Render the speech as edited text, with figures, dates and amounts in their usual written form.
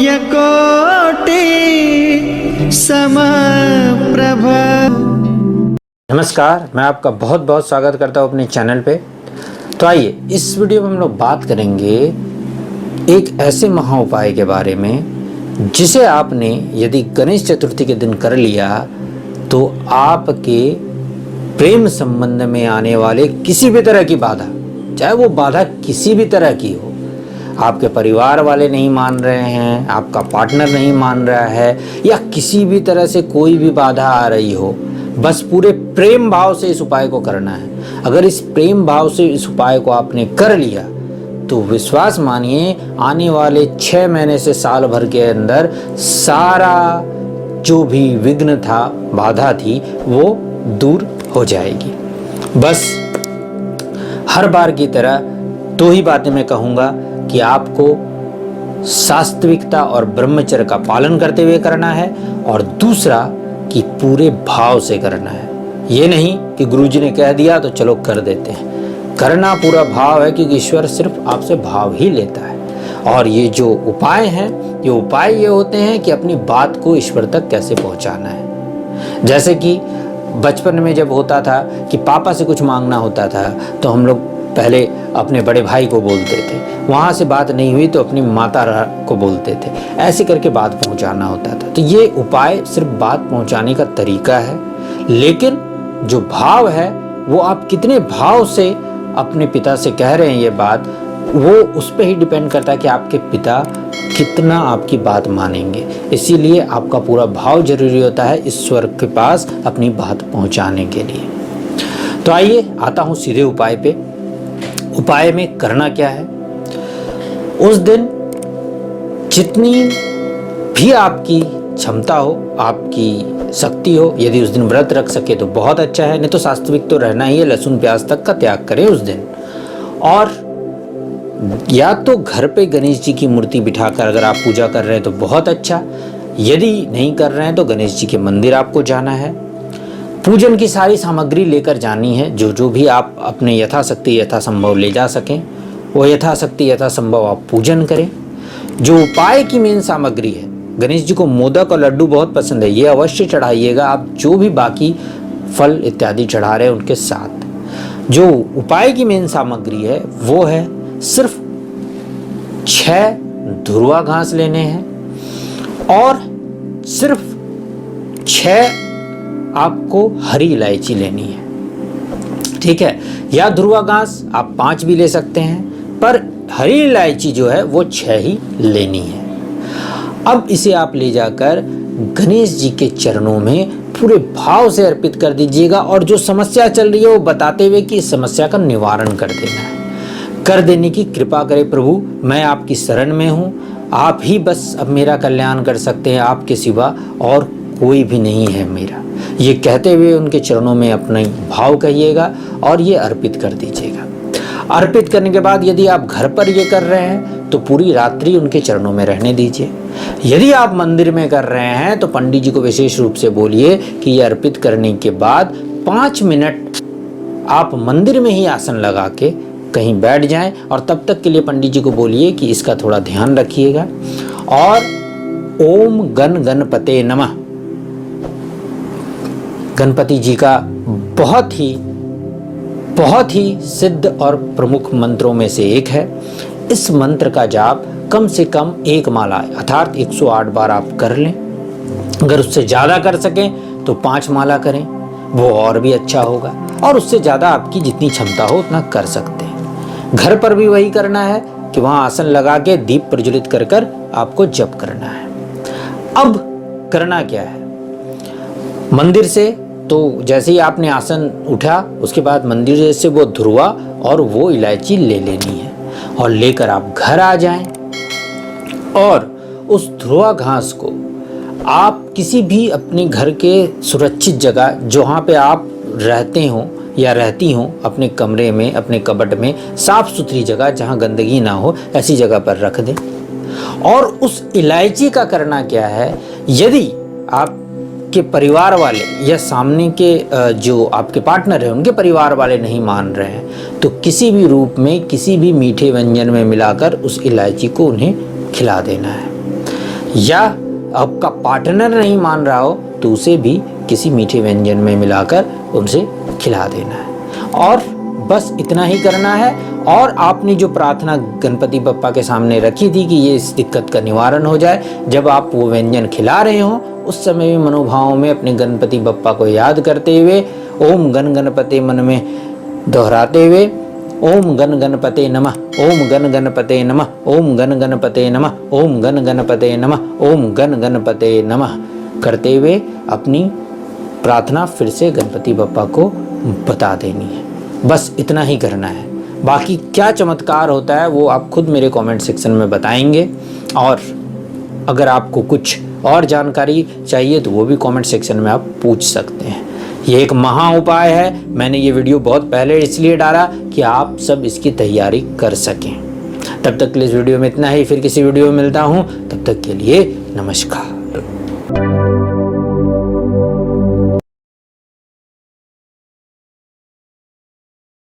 पुण्यकोटि समप्रभ। नमस्कार, मैं आपका बहुत बहुत स्वागत करता हूँ अपने चैनल पे। तो आइए इस वीडियो में हम लोग बात करेंगे एक ऐसे महा उपाय के बारे में जिसे आपने यदि गणेश चतुर्थी के दिन कर लिया तो आपके प्रेम संबंध में आने वाले किसी भी तरह की बाधा, चाहे वो बाधा किसी भी तरह की हो, आपके परिवार वाले नहीं मान रहे हैं, आपका पार्टनर नहीं मान रहा है, या किसी भी तरह से कोई भी बाधा आ रही हो, बस पूरे प्रेम भाव से इस उपाय को करना है। अगर इस प्रेम भाव से इस उपाय को आपने कर लिया तो विश्वास मानिए आने वाले 6 महीने से साल भर के अंदर सारा जो भी विघ्न था, बाधा थी, वो दूर हो जाएगी। बस हर बार की तरह 2 ही बातें मैं कहूँगा कि आपको सात्विकता और ब्रह्मचर्य का पालन करते हुए करना है, और दूसरा कि पूरे भाव से करना है। ये नहीं कि गुरुजी ने कह दिया तो चलो कर देते हैं, करना पूरा भाव है, क्योंकि ईश्वर सिर्फ आपसे भाव ही लेता है। और ये जो उपाय हैं, ये उपाय ये होते हैं कि अपनी बात को ईश्वर तक कैसे पहुंचाना है। जैसे कि बचपन में जब होता था कि पापा से कुछ मांगना होता था तो हम लोग पहले अपने बड़े भाई को बोलते थे, वहाँ से बात नहीं हुई तो अपनी माता को बोलते थे, ऐसे करके बात पहुँचाना होता था। तो ये उपाय सिर्फ बात पहुँचाने का तरीका है, लेकिन जो भाव है वो आप कितने भाव से अपने पिता से कह रहे हैं ये बात, वो उस पर ही डिपेंड करता है कि आपके पिता कितना आपकी बात मानेंगे। इसीलिए आपका पूरा भाव जरूरी होता है ईश्वर के पास अपनी बात पहुंचाने के लिए। तो आइए आता हूं सीधे उपाय पे। उपाय में करना क्या है, उस दिन जितनी भी आपकी क्षमता हो, आपकी शक्ति हो, यदि उस दिन व्रत रख सके तो बहुत अच्छा है, नहीं तो सात्विक तो रहना ही है, लहसुन प्याज तक का त्याग करें उस दिन। और या तो घर पे गणेश जी की मूर्ति बिठाकर अगर आप पूजा कर रहे हैं तो बहुत अच्छा, यदि नहीं कर रहे हैं तो गणेश जी के मंदिर आपको जाना है, पूजन की सारी सामग्री लेकर जानी है, जो जो भी आप अपने यथाशक्ति यथासंभव ले जा सकें वो यथाशक्ति यथासंभव आप पूजन करें। जो उपाय की मेन सामग्री है, गणेश जी को मोदक और लड्डू बहुत पसंद है, ये अवश्य चढ़ाइएगा आप, जो भी बाकी फल इत्यादि चढ़ा रहे हैं उनके साथ। जो उपाय की मेन सामग्री है वो है सिर्फ 6 धुरवा घास लेने हैं और सिर्फ 6 आपको हरी इलायची लेनी है, ठीक है। या धुरवा घास आप 5 भी ले सकते हैं, पर हरी इलायची जो है वो 6 ही लेनी है। अब इसे आप ले जाकर गणेश जी के चरणों में पूरे भाव से अर्पित कर दीजिएगा, और जो समस्या चल रही है वो बताते हुए कि इस समस्या का निवारण कर देना है, कर देने की कृपा करे प्रभु, मैं आपकी शरण में हूँ, आप ही बस अब मेरा कल्याण कर सकते हैं, आपके सिवा और कोई भी नहीं है मेरा। ये कहते हुए उनके चरणों में अपना भाव कहिएगा और ये अर्पित कर दीजिएगा। अर्पित करने के बाद यदि आप घर पर ये कर रहे हैं तो पूरी रात्रि उनके चरणों में रहने दीजिए। यदि आप मंदिर में कर रहे हैं तो पंडित जी को विशेष रूप से बोलिए कि ये अर्पित करने के बाद 5 मिनट आप मंदिर में ही आसन लगा के कहीं बैठ जाएं, और तब तक के लिए पंडित जी को बोलिए कि इसका थोड़ा ध्यान रखिएगा। और ओम गण गणपते नमः, गणपति जी का बहुत ही सिद्ध और प्रमुख मंत्रों में से एक है। इस मंत्र का जाप कम से कम 1 माला अर्थात 108 बार आप कर लें। अगर उससे ज़्यादा कर सकें तो 5 माला करें, वो और भी अच्छा होगा, और उससे ज़्यादा आपकी जितनी क्षमता हो उतना कर सकते हैं। घर पर भी वही करना है कि वहाँ आसन लगा के दीप प्रज्वलित कर कर आपको जप करना है। अब करना क्या है, मंदिर से तो जैसे ही आपने आसन उठा उसके बाद मंदिर से वो धुरवा और वो इलायची ले लेनी है, और लेकर आप घर आ जाएं, और उस धुरवा घास को आप किसी भी अपने घर के सुरक्षित जगह जहाँ पे आप रहते हो या रहती हो, अपने कमरे में, अपने कबर्ड में, साफ सुथरी जगह जहाँ गंदगी ना हो, ऐसी जगह पर रख दें। और उस इलायची का करना क्या है, यदि आपके परिवार वाले या सामने के जो आपके पार्टनर हैं उनके परिवार वाले नहीं मान रहे हैं तो किसी भी रूप में किसी भी मीठे व्यंजन में मिलाकर उस इलायची को उन्हें खिला देना है। या आपका पार्टनर नहीं मान रहा हो तो उसे भी किसी मीठे व्यंजन में मिलाकर उनसे खिला देना है। और बस इतना ही करना है। और आपने जो प्रार्थना गणपति बप्पा के सामने रखी थी कि ये इस दिक्कत का निवारण हो जाए, जब आप वो व्यंजन खिला रहे हो उस समय भी मनोभावों में अपने गणपति बप्पा को याद करते हुए ओम गण गणपते मन में दोहराते हुए ओम गण गणपते नमः, ओम गण गणपते नमः, ओम गण गणपते नमः, ओम गण गणपते नमः, ओम गण गणपते नमः करते हुए अपनी प्रार्थना फिर से गणपति बप्पा को बता देनी है। बस इतना ही करना है। बाकी क्या चमत्कार होता है वो आप खुद मेरे कमेंट सेक्शन में बताएंगे। और अगर आपको कुछ और जानकारी चाहिए तो वो भी कमेंट सेक्शन में आप पूछ सकते हैं। ये एक महा उपाय है। मैंने ये वीडियो बहुत पहले इसलिए डाला कि आप सब इसकी तैयारी कर सकें। तब तक के लिए इस वीडियो में इतना ही। फिर किसी वीडियो में मिलता हूँ, तब तक के लिए नमस्कार।